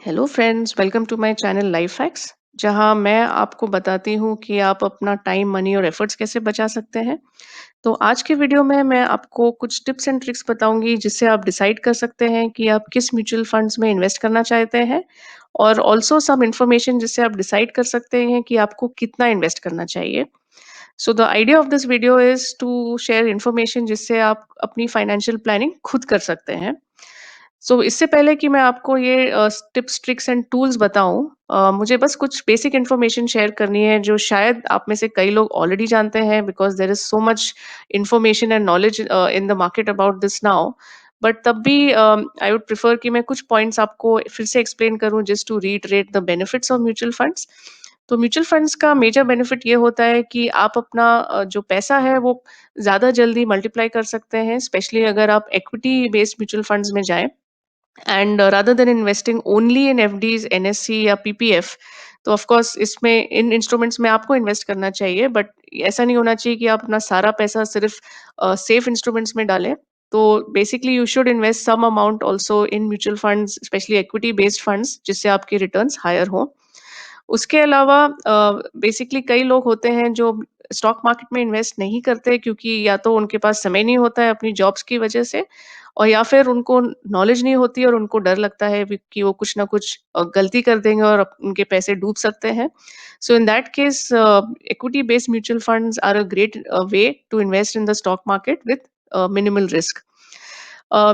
Hello friends, welcome to my channel life hacks, जहां मैं आपको बताती हूं कि आप अपना टाइम, मनी और एफर्ट्स कैसे बचा सकते हैं। तो आज के वीडियो में मैं आपको कुछ टिप्स एंड ट्रिक्स बताऊंगी जिससे आप डिसाइड कर सकते हैं कि आप किस म्यूचुअल फंड्स में इन्वेस्ट करना चाहते हैं, और ऑल्सो सम इंफॉर्मेशन जिससे आप डिसाइड कर सकते हैं कि आपको कितना इन्वेस्ट करना चाहिए। So the idea of this video is to share information जिससे आप अपनी फाइनेंशियल प्लानिंग खुद कर सकते हैं। इससे पहले कि मैं आपको ये टिप्स, ट्रिक्स एंड टूल्स बताऊँ, मुझे बस कुछ बेसिक इन्फॉर्मेशन शेयर करनी है जो शायद आप में से कई लोग ऑलरेडी जानते हैं, because there is so much information and knowledge in the market about this now. But तब भी आई वुड प्रेफर कि मैं कुछ पॉइंट्स आपको फिर से एक्सप्लेन करूँ just to reiterate the benefits of mutual funds. तो म्यूचुअल फंड्स का मेजर बेनिफिट ये होता है कि आप अपना जो पैसा है वो ज़्यादा जल्दी मल्टीप्लाई कर सकते हैं, स्पेशली अगर आप इक्विटी बेस्ड म्यूचुअल फंड्स में जाएँ। And rather than investing only in FDs, NSC या पीपीएफ, तो ऑफ कोर्स इसमें इन इंस्ट्रूमेंट्स में आपको इन्वेस्ट करना चाहिए, बट ऐसा नहीं होना चाहिए कि आप अपना सारा पैसा सिर्फ सेफ इंस्ट्रूमेंट्स में डालें। तो basically you should invest some amount also in mutual funds, specially equity based funds, जिससे आपके रिटर्न्स हायर हो। उसके अलावा बेसिकली कई लोग होते हैं जो स्टॉक मार्केट में इन्वेस्ट नहीं करते, क्योंकि या तो उनके पास समय नहीं होता है अपनी जॉब्स की वजह से, और या फिर उनको नॉलेज नहीं होती और उनको डर लगता है कि वो कुछ ना कुछ गलती कर देंगे और उनके पैसे डूब सकते हैं। So in that case equity based mutual funds are a great way to invest in the stock market with minimal risk.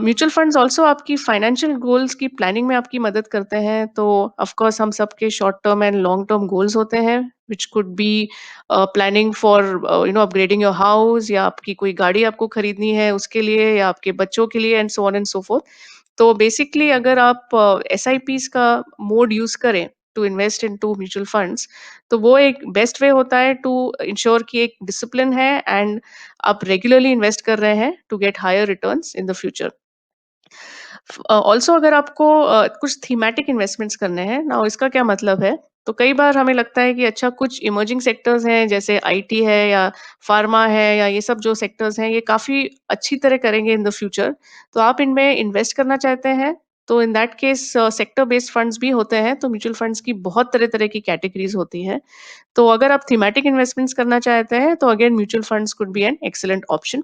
Mutual funds also आपकी फाइनेंशियल गोल्स की प्लानिंग में आपकी मदद करते हैं। तो ऑफ कोर्स हम सबके short term and long term goals होते हैं, which could be planning for upgrading your house, या आपकी कोई गाड़ी आपको खरीदनी है उसके लिए, या आपके बच्चों के लिए, and so on and so forth. तो बेसिकली अगर आप एसआईपीज का मोड यूज करें to invest into mutual funds, तो वो एक बेस्ट वे होता है टू इंश्योर कि एक डिसिप्लिन है एंड आप रेगुलरली इन्वेस्ट कर रहे हैं to get higher returns in the future. Also अगर आपको कुछ थीमेटिक इन्वेस्टमेंट्स करने हैं ना, इसका क्या मतलब है? तो कई बार हमें लगता है कि अच्छा, कुछ इमर्जिंग सेक्टर्स हैं जैसे आईटी है या फार्मा है, या ये सब जो सेक्टर्स हैं ये काफ़ी अच्छी तरह करेंगे इन द फ्यूचर, तो आप इनमें इन्वेस्ट करना चाहते हैं। तो in that case sector based funds भी होते हैं, तो म्यूचुअल फंड्स की बहुत तरह-तरह की कैटेगरीज़ होती हैं। तो अगर आप थीमेटिक इन्वेस्टमेंट्स करना चाहते हैं, तो again mutual funds could be an excellent option.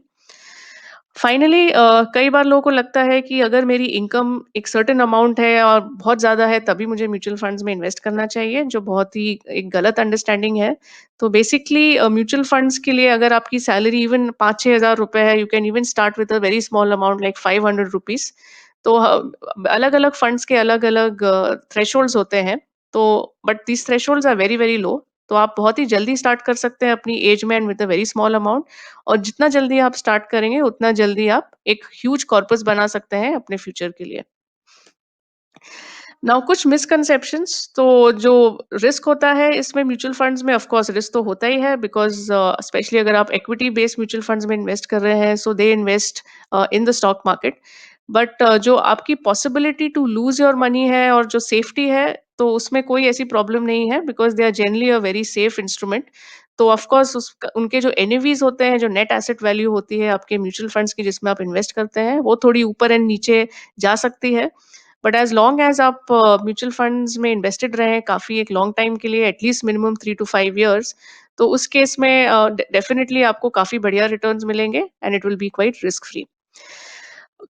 Finally कई बार लोगों को लगता है कि अगर मेरी इनकम एक सर्टेन अमाउंट है और बहुत ज़्यादा है, तभी मुझे म्यूचुअल फंड्स में इन्वेस्ट करना चाहिए, जो बहुत ही एक गलत अंडरस्टैंडिंग है। तो बेसिकली म्यूचुअल फंड्स के लिए अगर आपकी सैलरी इवन 5-6 हज़ार रुपए है, you can even start with a very small amount like 500 rupees. तो अलग-अलग फंड्स के अलग-अलग थ्रेशोल्ड्स होते हैं। तो but these thresholds are very, very low. तो आप बहुत ही जल्दी स्टार्ट कर सकते हैं अपनी एज में and with a very small amount, और जितना जल्दी आप स्टार्ट करेंगे, उतना जल्दी आप एक ह्यूज कॉर्पस बना सकते हैं अपने फ्यूचर के लिए। नाउ कुछ मिसकंसेप्शंस, तो जो रिस्क होता है इसमें म्यूचुअल फंड्स में, ऑफ कोर्स रिस्क तो होता ही है, बिकॉज़ स्पेशली अगर आप इक्विटी बेस्ड म्यूचुअल फंड्स में इन्वेस्ट कर रहे हैं, so they invest in the stock market. But जो आपकी possibility to lose your money है और जो सेफ्टी है, तो उसमें कोई ऐसी प्रॉब्लम नहीं है, because they are generally a very safe instrument. तो ऑफ कोर्स उनके जो एनएवीज़ होते हैं, जो नेट एसेट वैल्यू होती है आपके म्यूचुअल फंड्स की जिसमें आप इन्वेस्ट करते हैं, वो थोड़ी ऊपर एंड नीचे जा सकती है। बट एज़ लॉन्ग एज़ आप म्यूचुअल फंड्स में इन्वेस्टेड रहें काफ़ी एक लॉन्ग टाइम के लिए, एटलीस्ट मिनिमम 3 टू 5 इयर्स, तो उस केस में डेफिनिटली आपको काफ़ी बढ़िया रिटर्न्स मिलेंगे and it will be quite risk free.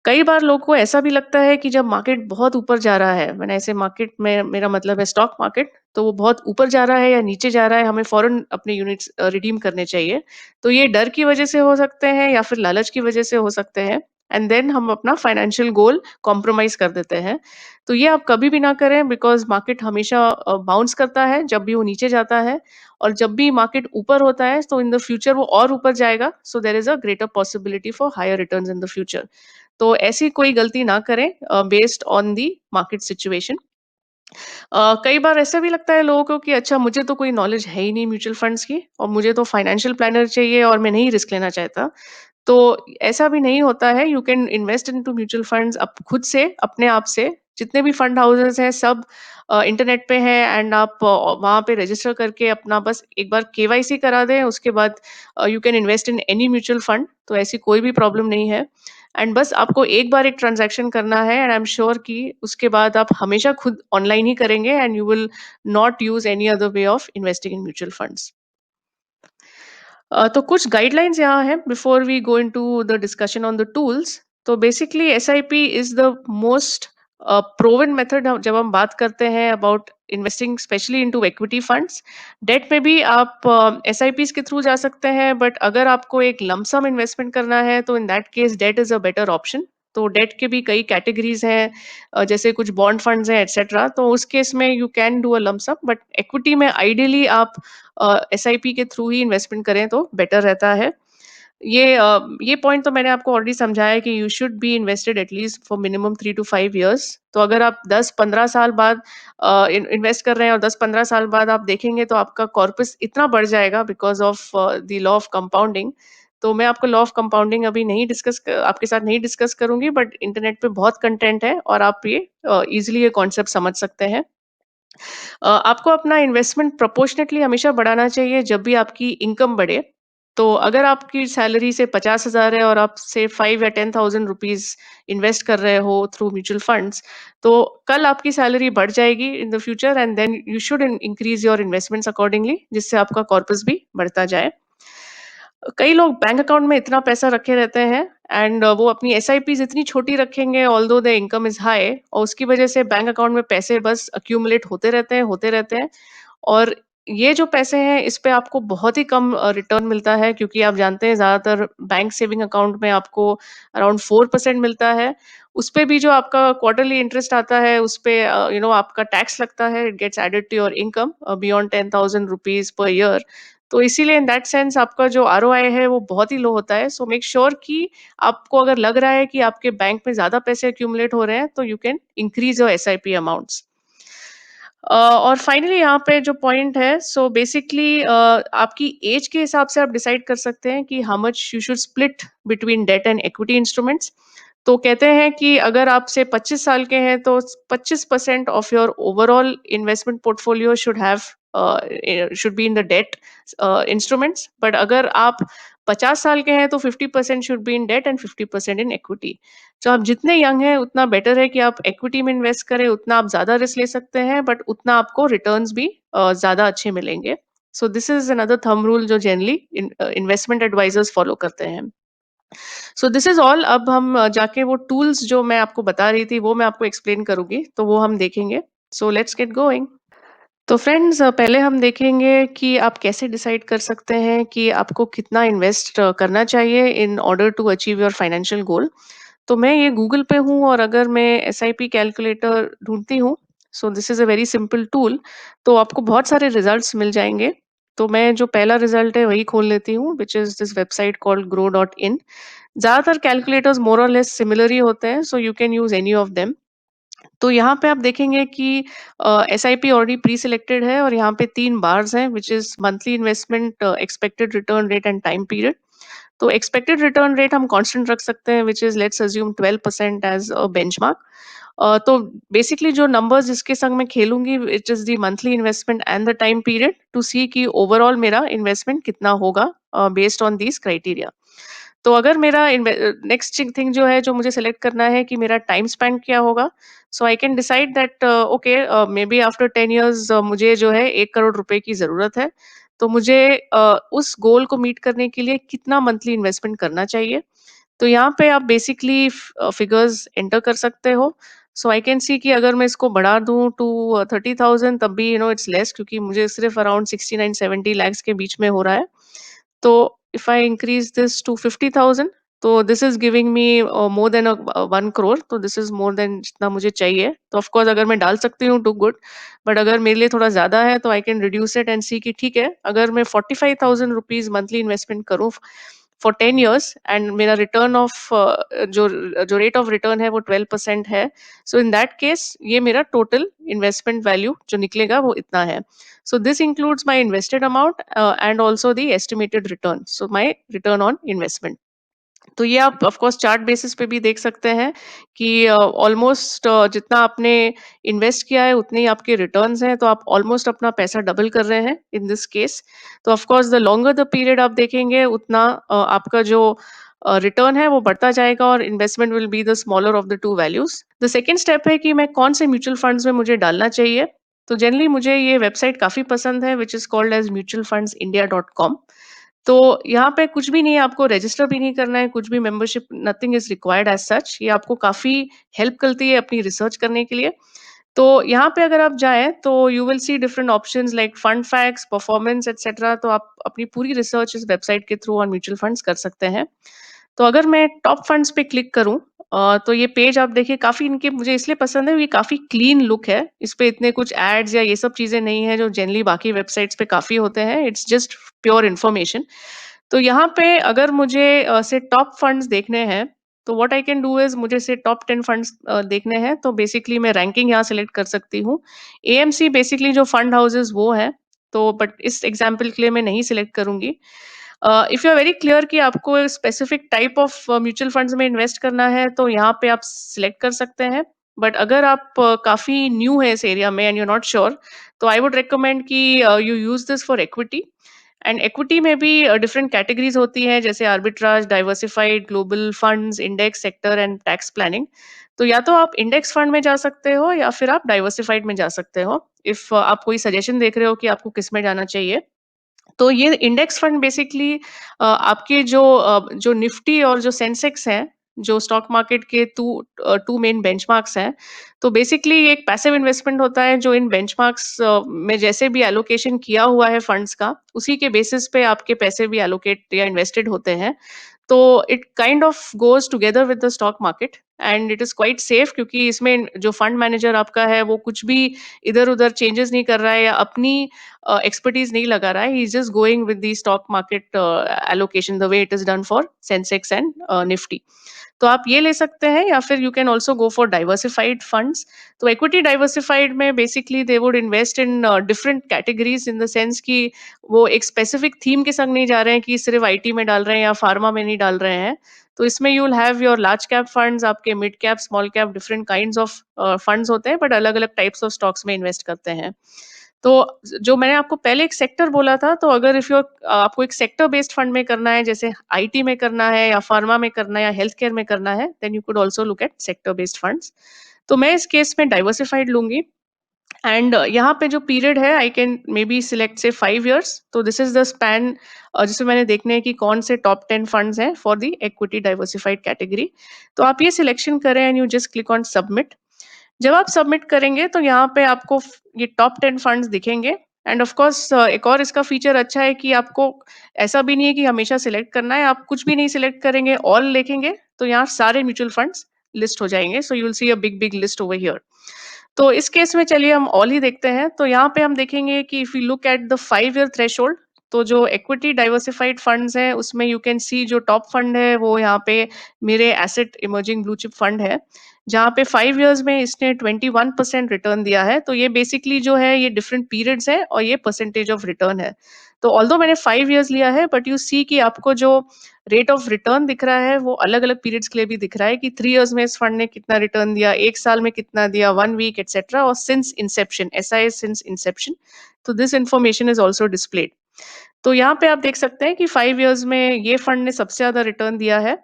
कई बार लोगों को ऐसा भी लगता है कि जब मार्केट बहुत ऊपर जा रहा है, मैंने ऐसे मार्केट में मेरा मतलब है स्टॉक मार्केट, तो वो बहुत ऊपर जा रहा है या नीचे जा रहा है, हमें फ़ौरन अपने यूनिट्स रिडीम करने चाहिए। तो ये डर की वजह से हो सकते हैं या फिर लालच की वजह से हो सकते हैं, एंड देन हम अपना फाइनेंशियल गोल कॉम्प्रोमाइज़ कर देते हैं। तो ये आप कभी भी ना करें, बिकॉज़ मार्केट हमेशा बाउंस करता है जब भी वो नीचे जाता है, और जब भी मार्केट ऊपर होता है, तो इन द फ्यूचर वो और ऊपर जाएगा, so there is a greater possibility for higher returns in the future. तो ऐसी कोई गलती ना करें based on the market situation. कई बार ऐसा भी लगता है लोगों को कि अच्छा, मुझे तो कोई नॉलेज है ही नहीं म्यूचुअल फंड्स की, और मुझे तो फाइनेंशियल प्लानर चाहिए और मैं नहीं रिस्क लेना चाहता। तो ऐसा भी नहीं होता है, you can invest into mutual funds up खुद से, अपने आप से। जितने भी फंड हाउसेस हैं सब इंटरनेट पे हैं, एंड आप वहाँ पे रजिस्टर करके अपना बस एक बार केवाईसी करा दें, उसके बाद you can invest in any mutual fund, तो ऐसी कोई भी प्रॉब्लम नहीं है। एंड बस आपको एक बार एक ट्रांज़ैक्शन करना है एंड आई एम श्योर कि उसके बाद आप हमेशा खुद ऑनलाइन ही करेंगे and you will not use any other way of investing in mutual funds. तो कुछ गाइडलाइंस यहाँ हैं before we go into the discussion on the tools. तो basically SIP is the most proven method जब हम बात करते हैं about investing specially into equity funds. Debt में भी आप एसआईपीज़ के थ्रू जा सकते हैं, बट अगर आपको एक लंप सम इन्वेस्टमेंट करना है तो in that case that is a better option. तो डेट के भी कई कैटेगरीज़ हैं, जैसे कुछ बॉन्ड फंड्स हैं एटसेट्रा, तो उस केस में you can do a lump sum, but equity में आइडियली आप एसआईपी के थ्रू ही इन्वेस्टमेंट करें तो बेटर रहता है। ये पॉइंट तो मैंने आपको ऑलरेडी समझाया कि you should be invested at least for minimum 3 to 5 years. तो अगर आप 10-15 साल बाद इन्वेस्ट कर रहे हैं और 10-15 साल बाद आप देखेंगे तो आपका कॉर्पस इतना बढ़ जाएगा because of the law of compounding. तो मैं आपको लॉ ऑफ कंपाउंडिंग अभी नहीं डिस्कस क आपके साथ नहीं डिस्कस करूँगी, बट इंटरनेट पे बहुत कंटेंट है और आप ये ईज़िली ये कॉन्सेप्ट समझ सकते हैं। आपको अपना इन्वेस्टमेंट प्रोपोर्शनेटली हमेशा बढ़ाना चाहिए जब भी आपकी इनकम बढ़े। तो अगर आपकी सैलरी से 50,000 है और आप से 5 या 10,000 रुपीज़ इन्वेस्ट कर रहे हो थ्रू म्यूचुअल फंड्स, तो कल आपकी सैलरी बढ़ जाएगी in the future and then you should increase your investments accordingly, जिससे आपका कॉर्पस भी बढ़ता जाए। कई लोग बैंक अकाउंट में इतना पैसा रखे रहते हैं एंड वो अपनी एसआईपीज़ इतनी छोटी रखेंगे although the income is high, और उसकी वजह से बैंक अकाउंट में पैसे बस एक्यूमुलेट होते रहते हैं। और ये जो पैसे हैं, इस पे आपको बहुत ही कम रिटर्न मिलता है, क्योंकि आप जानते हैं ज़्यादातर बैंक सेविंग अकाउंट में आपको अराउंड 4% मिलता है। उसपे भी जो आपका क्वार्टरली इंटरेस्ट आता है, उसपे आपका टैक्स लगता है, it gets added to your income beyond 10,000 rupees per year. तो इसीलिए इन दैट सेंस आपका जो आरओआई है वो बहुत ही लो होता है। सो मेक श्योर कि आपको अगर लग रहा है कि आपके बैंक में ज़्यादा पैसे एक्यूमुलेट हो रहे हैं, तो you can increase your SIP amounts. और फाइनली यहाँ पे जो पॉइंट है, सो बेसिकली आपकी एज के हिसाब से आप डिसाइड कर सकते हैं कि how much you should split between debt and equity instruments. तो कहते हैं कि अगर आप से 25 साल के हैं तो 25% of your overall investment portfolio should be in the debt instruments, but अगर आप 50 साल के हैं तो 50% should be in debt and 50% in equity. तो आप जितने यंग हैं उतना बेटर है कि आप इक्विटी में इन्वेस्ट करें, उतना आप ज़्यादा रिस्क ले सकते हैं, बट उतना आपको रिटर्न्स भी ज़्यादा अच्छे मिलेंगे। So this is another thumb rule जो जनरली इन्वेस्टमेंट एडवाइज़र्स फॉलो करते हैं। So this is all. अब हम जाके वो टूल्स जो मैं आपको बता रही थी, वो मैं आपको एक्सप्लेन करूँगी, तो वो हम देखेंगे। So let's get going. तो फ्रेंड्स, पहले हम देखेंगे कि आप कैसे डिसाइड कर सकते हैं कि आपको कितना इन्वेस्ट करना चाहिए in order to achieve your financial goal. तो मैं ये गूगल पे हूँ और अगर मैं एसआईपी कैलकुलेटर ढूँढती हूँ, so this is a very simple tool, तो आपको बहुत सारे रिजल्ट्स मिल जाएँगे। तो मैं जो पहला रिजल्ट है वही खोल लेती हूँ, which is this website called grow.in। ज़्यादातर कैलकुलेटर्स मोर और लेस सिमिलर ही होते हैं, सो you can use any of them. तो यहाँ पे आप देखेंगे कि एसआईपी ऑलरेडी प्री सिलेक्टेड है और यहाँ पे 3 बार्स हैं, which is monthly investment, expected return rate and time period. तो एक्सपेक्टेड रिटर्न रेट हम कांस्टेंट रख सकते हैं, which is let's assume 12% as a benchmark. तो बेसिकली जो नंबर्स जिसके संग मैं खेलूँगी, which is the monthly investment and the time period to see कि ओवरऑल मेरा इन्वेस्टमेंट कितना होगा बेस्ड ऑन दीज़ क्राइटेरिया। तो अगर मेरा नेक्स्ट थिंग जो है, जो मुझे सेलेक्ट करना है कि मेरा टाइम स्पेंड क्या होगा। So I can decide that okay, maybe after 10 years मुझे जो है 1 करोड़ रुपए की ज़रूरत है। तो मुझे उस गोल को मीट करने के लिए कितना मंथली इन्वेस्टमेंट करना चाहिए। तो यहाँ पे आप बेसिकली फिगर्स एंटर कर सकते हो। सो आई कैन सी कि अगर मैं इसको बढ़ा दूँ टू 30,000, तब भी इट्स लेस, क्योंकि मुझे सिर्फ अराउंड 69-70 लैक्स के बीच में हो रहा है। तो if I increase this to 50,000, तो this is giving me more than 1 crore, तो दिस इज मोर देन जितना मुझे चाहिए। तो ऑफ कोर्स अगर मैं डाल सकती हूँ टू गुड, बट अगर मेरे लिए थोड़ा ज़्यादा है तो I can reduce it and see कि ठीक है, अगर मैं 45,000 रुपीज़ मंथली इन्वेस्टमेंट करूँ फॉर 10 इयर्स एंड मेरा रिटर्न ऑफ जो जो रेट ऑफ रिटर्न है वो 12% है। सो इन दैट केस ये मेरा टोटल इन्वेस्टमेंट वैल्यू जो निकलेगा वो इतना है। So this includes my invested amount and also the estimated return. So my return on investment. तो ये आप ऑफ कोर्स चार्ट बेसिस पे भी देख सकते हैं कि ऑलमोस्ट जितना आपने इन्वेस्ट किया है उतने ही आपके रिटर्न्स हैं, तो आप ऑलमोस्ट अपना पैसा डबल कर रहे हैं इन दिस केस। तो of course the longer the period आप देखेंगे, उतना आपका जो रिटर्न है वो बढ़ता जाएगा और investment will be the smaller of the two values. The second step है कि मैं कौन से म्यूचुअल फंड्स में मुझे डालना चाहिए। तो जनरली मुझे ये वेबसाइट काफ़ी पसंद है, which is called as mutualfundsindia.com। तो यहाँ पे कुछ भी नहीं है, आपको रजिस्टर भी नहीं करना है, कुछ भी membership nothing is required as such. ये आपको काफ़ी हेल्प करती है अपनी रिसर्च करने के लिए। तो यहाँ पे अगर आप जाएँ तो you will see different options like fund facts, performance etcetera. तो आप अपनी पूरी रिसर्च इस वेबसाइट के थ्रू ऑन म्यूचुअल फंड्स कर सकते हैं। तो अगर मैं टॉप फंड्स पे क्लिक करूँ तो ये पेज आप देखिए काफ़ी इनके मुझे इसलिए पसंद है, ये काफ़ी क्लीन लुक है। इस पे इतने कुछ एड्स या ये सब चीज़ें नहीं है जो जनरली बाकी वेबसाइट्स पे काफ़ी होते हैं। It's just pure information. तो यहाँ पे अगर मुझे से टॉप फंड्स देखने हैं, तो what I can do is मुझे से टॉप 10 फंड्स देखने हैं, तो बेसिकली मैं रैंकिंग यहाँ सेलेक्ट कर सकती हूँ। एएमसी बेसिकली जो फंड हाउसेज़ वो हैं, तो बट इस एग्ज़ाम्पल के लिए मैं नहीं सेलेक्ट करूँगी। If you are very clear कि आपको specific type of mutual funds में इन्वेस्ट करना है, तो यहाँ पे आप सिलेक्ट कर सकते हैं। बट अगर आप काफ़ी न्यू है इस एरिया में and you are not sure, तो आई वुड रिकमेंड कि you use this for equity. And equity में भी डिफरेंट कैटेगरीज होती हैं, जैसे arbitrage, diversified, global funds, index, sector and tax planning. तो या तो आप इंडेक्स फंड में जा सकते हो या फिर आप डाइवर्सिफाइड में जा सकते हो। इफ आप कोई सजेशन देख रहे हो कि आपको किस में जाना चाहिए। तो ये इंडेक्स फंड बेसिकली आपके जो निफ्टी और जो सेंसेक्स हैं, जो स्टॉक मार्केट के 2 मेन बेंचमार्क्स हैं। तो बेसिकली ये एक पैसिव इन्वेस्टमेंट होता है जो इन बेंचमार्क्स में जैसे भी एलोकेशन किया हुआ है फंड्स का, उसी के बेसिस पे आपके पैसे भी एलोकेट या इन्वेस्टेड होते हैं। तो it kind of goes together with the stock market and it is quite safe, क्योंकि इसमें जो फंड मैनेजर आपका है वो कुछ भी इधर-उधर चेंजेस नहीं कर रहा है या अपनी एक्सपर्टीज़ नहीं लगा रहा है। He is just going with the stock market allocation the way it is done for Sensex and Nifty. तो आप ये ले सकते हैं या फिर you can also go for diversified funds. तो इक्विटी डाइवर्सिफाइड में basically they would invest in different categories in the sense कि वो एक स्पेसिफिक थीम के संग नहीं जा रहे हैं कि सिर्फ आईटी में डाल रहे हैं या फार्मा में नहीं डाल रहे हैं। तो इसमें you will have your large cap funds, आपके mid cap, small cap, different kinds of funds होते हैं, बट अलग-अलग टाइप्स ऑफ स्टॉक्स में इन्वेस्ट करते हैं। तो जो मैंने आपको पहले एक सेक्टर बोला था, तो अगर इफ यू आपको एक सेक्टर बेस्ड फंड में करना है, जैसे आईटी में करना है या फार्मा में करना है या हेल्थ केयर में करना है, then you could also look at sector based funds. तो मैं इस केस में डाइवर्सिफाइड लूँगी। एंड यहाँ पे जो पीरियड है I can may be select से 5 इयर्स। तो दिस इज़ द स्पैन जिसमें मैंने देखने हैं कि कौन से टॉप 10 फंड्स हैं for the equity diversified category. तो आप ये सिलेक्शन करें and you just click on submit. जब आप सबमिट करेंगे तो यहाँ पे आपको ये टॉप 10 फंड्स दिखेंगे। एंड ऑफ कोर्स एक और इसका फीचर अच्छा है कि आपको ऐसा भी नहीं है कि हमेशा सिलेक्ट करना है, आप कुछ भी नहीं सिलेक्ट करेंगे, ऑल लिखेंगे, तो यहाँ सारे म्यूचुअल फंड्स लिस्ट हो जाएंगे। So you will see a big big list over here. तो इस केस में चलिए हम ऑल ही देखते हैं। तो यहाँ पे हम देखेंगे कि if you look at the 5 year threshold, तो जो इक्विटी डाइवर्सिफाइड फंड्स हैं उसमें यू कैन सी जो टॉप फंड है वो यहाँ पे मेरे asset emerging blue chip fund है, जहाँ पे 5 इयर्स में इसने 21% रिटर्न दिया है। तो ये बेसिकली जो है ये डिफरेंट पीरियड्स हैं और ये परसेंटेज ऑफ रिटर्न है। तो ऑल्दो मैंने 5 इयर्स लिया है, बट यू सी कि आपको जो रेट ऑफ रिटर्न दिख रहा है वो अलग-अलग पीरियड्स के लिए भी दिख रहा है कि 3 इयर्स में इस फंड ने कितना रिटर्न दिया, 1 साल में कितना दिया, 1 वीक एटसेट्रा, और since inception, SI since inception. तो this information is also displayed. तो यहाँ पे आप देख सकते हैं कि 5 इयर्स में ये फंड ने सबसे ज़्यादा रिटर्न दिया है।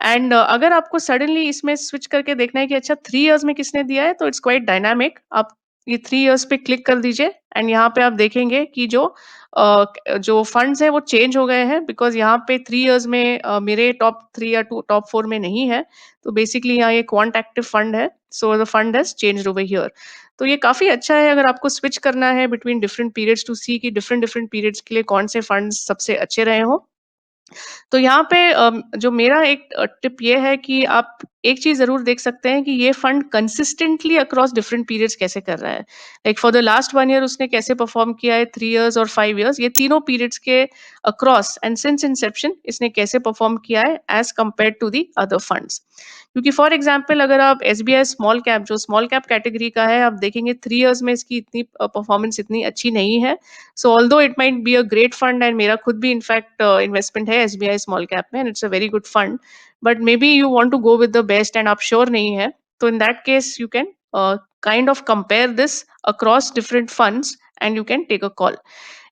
एंड अगर आपको सडनली इसमें स्विच करके देखना है कि अच्छा 3 इयर्स में किसने दिया है, तो इट्स क्वाइट डायनामिक। आप ये 3 इयर्स पे क्लिक कर दीजिए एंड यहाँ पे आप देखेंगे कि जो फंड्स हैं वो चेंज हो गए हैं, बिकॉज़ यहाँ पे 3 इयर्स में मेरे टॉप 3 या टॉप 4 में नहीं है। तो बेसिकली यहाँ ये क्वांट एक्टिव फंड है, so the fund has changed over here. तो ये काफ़ी अच्छा है अगर आपको स्विच करना है between different periods to see कि डिफरेंट डिफरेंट पीरियड्स के लिए कौन से फंड्स सबसे अच्छे रहे हों। तो यहाँ पे जो मेरा एक टिप ये है कि आप एक चीज़ ज़रूर देख सकते हैं कि ये fund consistently across different periods कैसे कर रहा है। Like for the last 1 year उसने कैसे परफ़ॉर्म किया है, 3 इयर्स और 5 इयर्स, ये तीनों पीरियड्स के अक्रॉस एंड सिंस इंसेप्शन इसने कैसे परफ़ॉर्म किया है as compared to the other funds. क्योंकि फॉर एग्ज़ाम्पल अगर आप एसबीआई स्मॉल कैप, जो स्मॉल कैप कैटेगरी का है, आप देखेंगे 3 इयर्स में इसकी इतनी परफ़ॉर्मेंस इतनी अच्छी नहीं है। So although it might be a great fund and मेरा खुद भी इनफैक्ट इन्वेस्टमेंट है एसबीआई स्मॉल कैप में and it's a very good fund, but maybe you want to go with the best and आप sure नहीं है, तो in that case you can kind of compare this across different funds and you can take a call.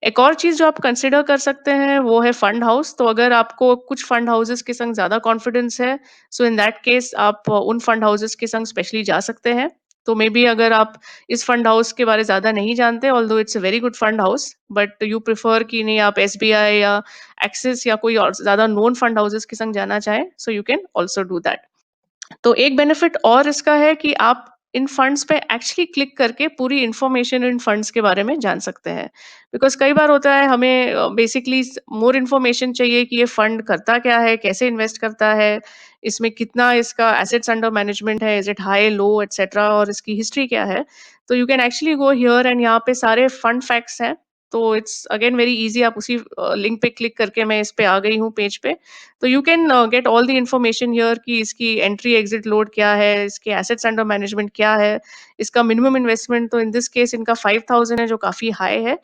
एक और चीज़ जो आप consider कर सकते हैं वो है फंड हाउस। तो अगर आपको कुछ फंड हाउसेज़ के संग ज़्यादा कॉन्फिडेंस है, सो इन दैट केस आप उन फंड हाउसेज़ के संग स्पेशली जा सकते हैं। तो मेबी अगर आप इस फंड हाउस के बारे ज़्यादा नहीं जानते, although it's a very good fund house, but you prefer कि नहीं आप एसबीआई या एक्सिस या कोई और ज़्यादा नोन फंड हाउसेज़ के संग जाना चाहें, सो you can also do that. तो एक बेनिफिट और इसका है कि आप इन फंड्स पे एक्चुअली क्लिक करके पूरी इन्फॉर्मेशन इन फंड्स के बारे में जान सकते हैं। बिकॉज़ कई बार होता है हमें बेसिकली मोर इन्फॉर्मेशन चाहिए कि ये फंड करता क्या है, कैसे इन्वेस्ट करता है, इसमें कितना इसका एसेट्स अंडर मैनेजमेंट है, is it high, low etcetera और इसकी हिस्ट्री क्या है। तो you can actually go here and यहाँ पे सारे फंड फैक्ट्स हैं। तो इट्स अगेन वेरी ईज़ी, आप उसी लिंक पे क्लिक करके मैं इस पे आ गई हूँ पेज पे। तो you can get all the information here कि इसकी एंट्री एग्जिट लोड क्या है, इसके एसेट्स अंडर मैनेजमेंट क्या है, इसका मिनिमम इन्वेस्टमेंट तो इन दिस केस इनका 5000 है जो काफ़ी हाई है।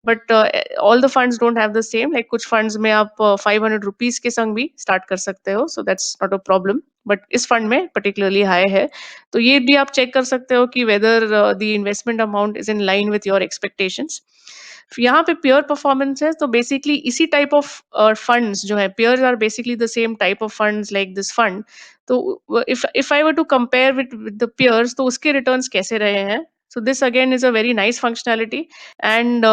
But all the funds don't have the same, like कुछ फंड्स में आप 500 रुपीज़ के संग भी स्टार्ट कर सकते हो, so that's not a problem. But इस फंड में पर्टिकुलरली हाई है। तो ये भी आप चेक कर सकते हो कि whether the investment amount is in line with your expectations. यहाँ पे पीयर परफॉर्मेंस है, तो बेसिकली इसी टाइप ऑफ फंड्स जो है, peers are basically the same type of funds like this fund. तो if I were to compare with the peers, तो उसके रिटर्न्स कैसे रहे हैं। So this again is a very nice functionality. And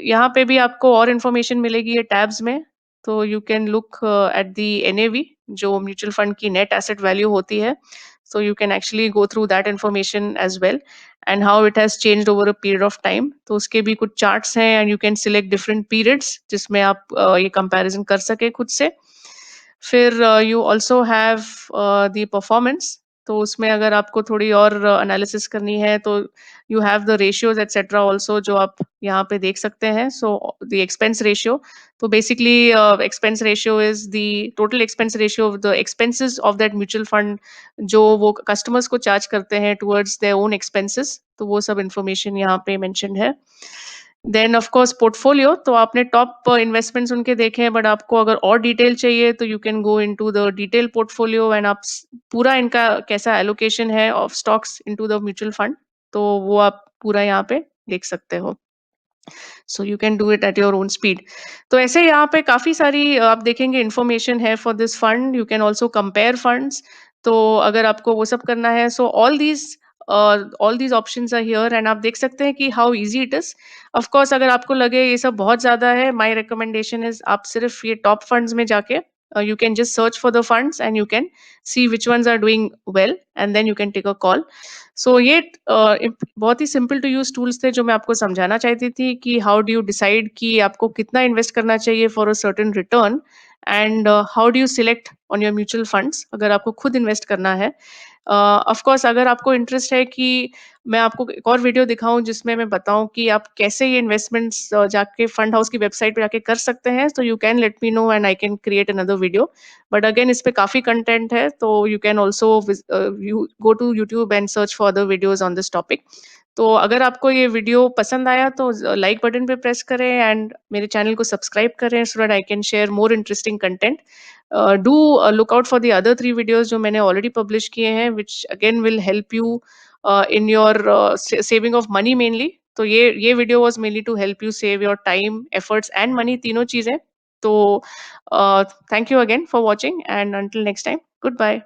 यहाँ पे भी आपको और इन्फॉर्मेशन मिलेगी ये टैब्स में। तो you can look at the NAV जो म्यूचुअल फंड की नेट एसेट वैल्यू होती है। So you can actually go through that information as well and how it has changed over a period of time. तो उसके भी कुछ charts हैं and you can select different periods जिसमें आप ये कंपैरिजन कर सकें खुद से। फिर you also have the performance. तो उसमें अगर आपको थोड़ी और एनालिसिस करनी है तो you have the ratios etcetera also जो आप यहाँ पे देख सकते हैं। सो द एक्सपेंस रेशियो, तो basically expense ratio is the total expense ratio of the expenses of that mutual fund जो वो कस्टमर्स को चार्ज करते हैं टुवर्ड्स देयर ओन एक्सपेंसेस। तो वो सब इन्फॉर्मेशन यहाँ पे मेंशन्ड है। देन ऑफ कोर्स पोर्टफोलियो, तो आपने टॉप इन्वेस्टमेंट्स उनके देखे हैं, बट आपको अगर और डिटेल चाहिए तो you can go into the detail portfolio and आप पूरा इनका कैसा एलोकेशन है of stocks into the mutual fund, तो वो आप पूरा यहाँ पे देख सकते हो। सो you can do it at your own speed. तो ऐसे यहाँ पे काफ़ी सारी आप देखेंगे इन्फॉर्मेशन है for this fund. You can also compare funds. तो अगर आपको वो सब करना है, so all these options are here and आप देख सकते हैं कि how easy it is. Of course अगर आपको लगे ये सब बहुत ज़्यादा है, माय रिकमेंडेशन इज आप सिर्फ ये टॉप फंड्स में जाके you can just search for the funds and you can see which ones are doing well and then you can take a call. So ये बहुत ही सिंपल टू यूज़ टूल्स थे जो मैं आपको समझाना चाहती थी कि हाउ डू यू डिसाइड कि आपको कितना इन्वेस्ट करना चाहिए for a certain return and how do you select on your mutual funds अगर आपको खुद इन्वेस्ट करना है। ऑफ कोर्स अगर आपको इंटरेस्ट है कि मैं आपको एक और वीडियो दिखाऊं जिसमें मैं बताऊं कि आप कैसे ये इन्वेस्टमेंट्स जाके फंड हाउस की वेबसाइट पे जाके कर सकते हैं, तो you can let me know and I can create another video. But again इस पे काफ़ी कंटेंट है, तो you can also you go to YouTube and search for other videos on this topic. तो अगर आपको ये वीडियो पसंद आया तो लाइक बटन पे प्रेस करें एंड मेरे चैनल को सब्सक्राइब करें so that I can share more interesting content. Do look out for the other 3 videos जो मैंने ऑलरेडी पब्लिश किए हैं which again will help you in your saving of money mainly। तो ये video was mainly to help you save your time, efforts and money, तीनों चीजें। तो thank you again for watching and until next time, good bye.